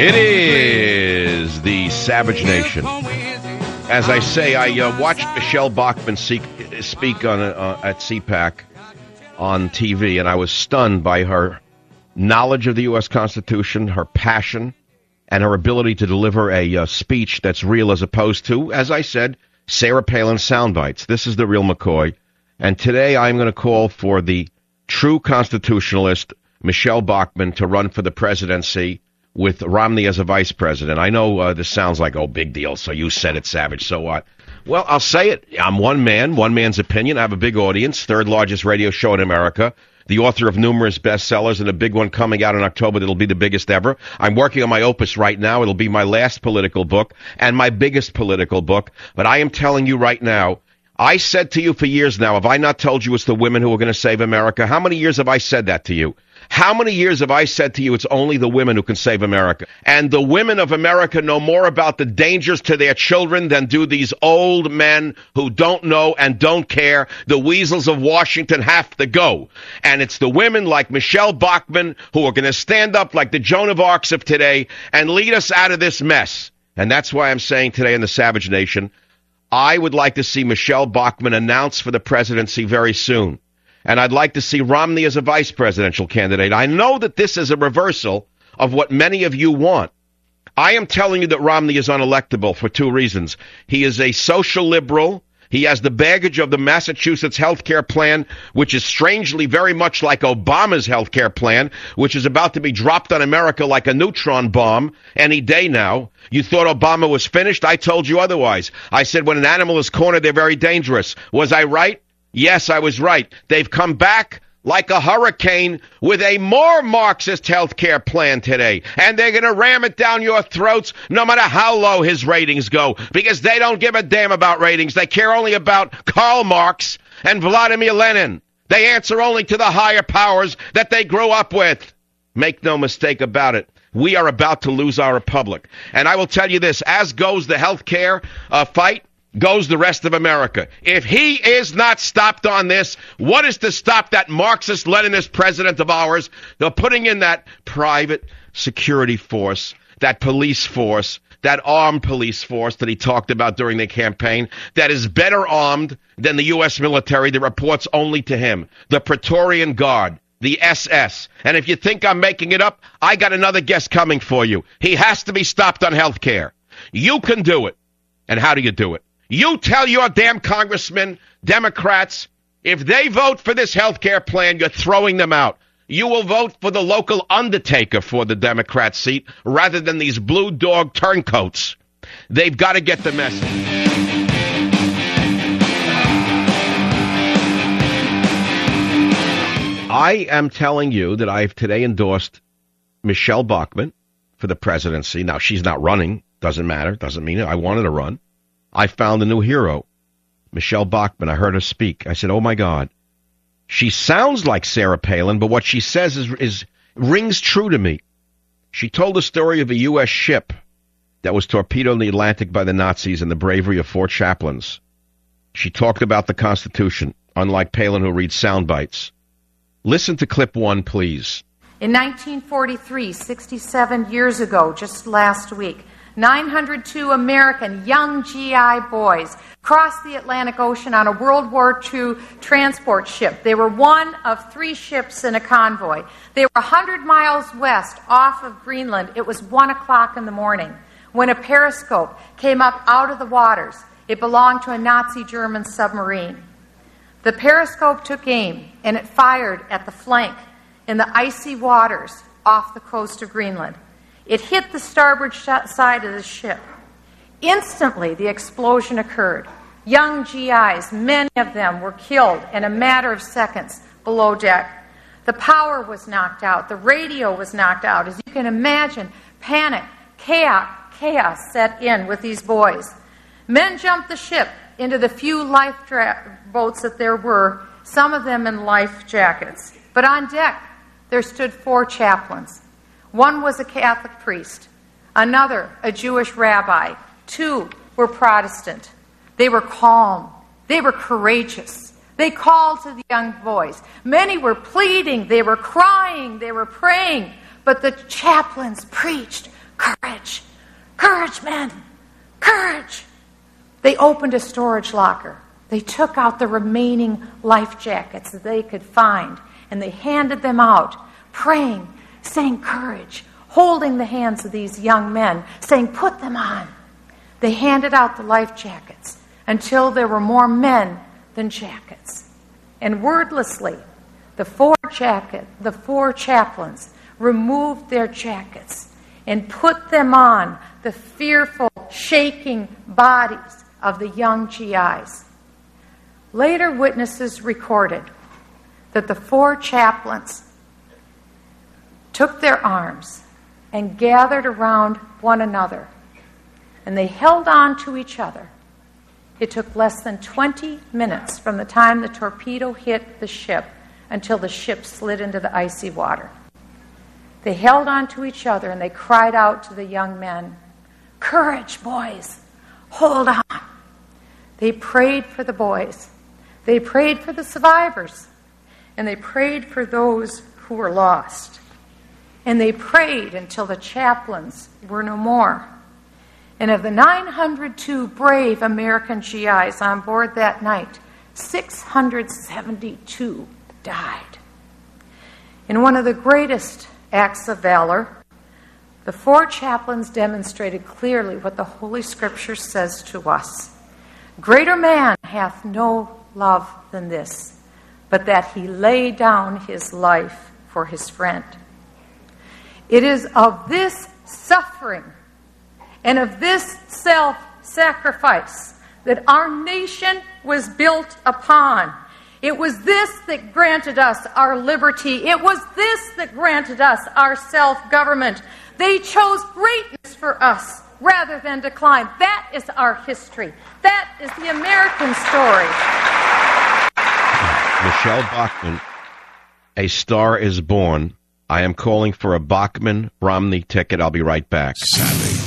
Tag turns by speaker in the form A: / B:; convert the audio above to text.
A: It is the Savage Nation. As I say, I watched Michelle Bachmann speak on at CPAC on TV, and I was stunned by her knowledge of the U.S. Constitution, her passion, and her ability to deliver a speech that's real as opposed to, as I said, Sarah Palin sound bites. This is the real McCoy. And today I'm going to call for the true constitutionalist, Michelle Bachmann, to run for the presidency with Romney as a vice president. I know this sounds like, oh, big deal, so you said it, Savage, so what? Well, I'll say it. I'm one man's opinion. I have a big audience, third largest radio show in America, the author of numerous bestsellers, and a big one coming out in October that'll be the biggest ever. I'm working on my opus right now. It'll be my last political book and my biggest political book. But I am telling you right now, I said to you for years now, have I not told you it's the women who are going to save America? How many years have I said that to you? How many years have I said to you it's only the women who can save America? And the women of America know more about the dangers to their children than do these old men who don't know and don't care. The weasels of Washington have to go. And it's the women like Michelle Bachmann who are going to stand up like the Joan of Arc of today and lead us out of this mess. And that's why I'm saying today in the Savage Nation, I would like to see Michelle Bachmann announced for the presidency very soon. And I'd like to see Romney as a vice presidential candidate. I know that this is a reversal of what many of you want. I am telling you that Romney is unelectable for two reasons. He is a social liberal. He has the baggage of the Massachusetts health care plan, which is strangely very much like Obama's health care plan, which is about to be dropped on America like a neutron bomb any day now. You thought Obama was finished? I told you otherwise. I said when an animal is cornered, they're very dangerous. Was I right? Yes, I was right. They've come back like a hurricane with a more Marxist health care plan today. And they're going to ram it down your throats no matter how low his ratings go, because they don't give a damn about ratings. They care only about Karl Marx and Vladimir Lenin. They answer only to the higher powers that they grew up with. Make no mistake about it. We are about to lose our republic. And I will tell you this, as goes the health care fight, goes the rest of America. If he is not stopped on this, what is to stop that Marxist-Leninist president of ours? They're putting in that private security force, that police force, that armed police force that he talked about during the campaign, that is better armed than the U.S. military that reports only to him, the Praetorian Guard, the SS. And if you think I'm making it up, I got another guest coming for you. He has to be stopped on health care. You can do it. And how do you do it? You tell your damn congressmen, Democrats, if they vote for this health care plan, you're throwing them out. You will vote for the local undertaker for the Democrat seat rather than these blue dog turncoats. They've got to get the message. I am telling you that I've today endorsed Michelle Bachmann for the presidency. Now, she's not running. Doesn't matter. Doesn't mean it. I wanted to run. I found a new hero, Michelle Bachmann. I heard her speak. I said, oh, my God. She sounds like Sarah Palin, but what she says is rings true to me. She told the story of a U.S. ship that was torpedoed in the Atlantic by the Nazis and the bravery of four chaplains. She talked about the Constitution, unlike Palin, who reads sound bites. Listen to clip one, please.
B: In 1943, 67 years ago, just last week, 902 American young GI boys crossed the Atlantic Ocean on a World War II transport ship. They were one of three ships in a convoy. They were 100 miles west off of Greenland. It was 1 o'clock in the morning when a periscope came up out of the waters. It belonged to a Nazi German submarine. The periscope took aim and it fired at the flank in the icy waters off the coast of Greenland. It hit the starboard side of the ship. Instantly, the explosion occurred. Young GIs, many of them were killed in a matter of seconds below deck. The power was knocked out. The radio was knocked out. As you can imagine, panic, chaos set in with these boys. Men jumped the ship into the few lifeboats that there were, some of them in life jackets. But on deck, there stood four chaplains. One was a Catholic priest, another a Jewish rabbi, two were Protestant. They were calm, they were courageous. They called to the young boys. Many were pleading, they were crying, they were praying, but the chaplains preached, courage, "Courage, men! Courage!" They opened a storage locker. They took out the remaining life jackets that they could find, and they handed them out, praying, saying, "Courage," holding the hands of these young men, saying, "Put them on." They handed out the life jackets until there were more men than jackets. And wordlessly, the four chaplains removed their jackets and put them on the fearful, shaking bodies of the young GIs. Later witnesses recorded that the four chaplains took their arms and gathered around one another, and they held on to each other. It took less than 20 minutes from the time the torpedo hit the ship until the ship slid into the icy water. They held on to each other and they cried out to the young men, "Courage, boys! Hold on!" They prayed for the boys. They prayed for the survivors. And they prayed for those who were lost. And they prayed until the chaplains were no more. And of the 902 brave American GIs on board that night, 672 died. In one of the greatest acts of valor, the four chaplains demonstrated clearly what the Holy Scripture says to us. "Greater man hath no love than this, but that he lay down his life for his friend." It is of this suffering and of this self-sacrifice that our nation was built upon. It was this that granted us our liberty. It was this that granted us our self-government. They chose greatness for us rather than decline. That is our history. That is the American story.
A: Michelle Bachmann, A Star is Born. I am calling for a Bachmann-Romney ticket. I'll be right back.
C: Savvy.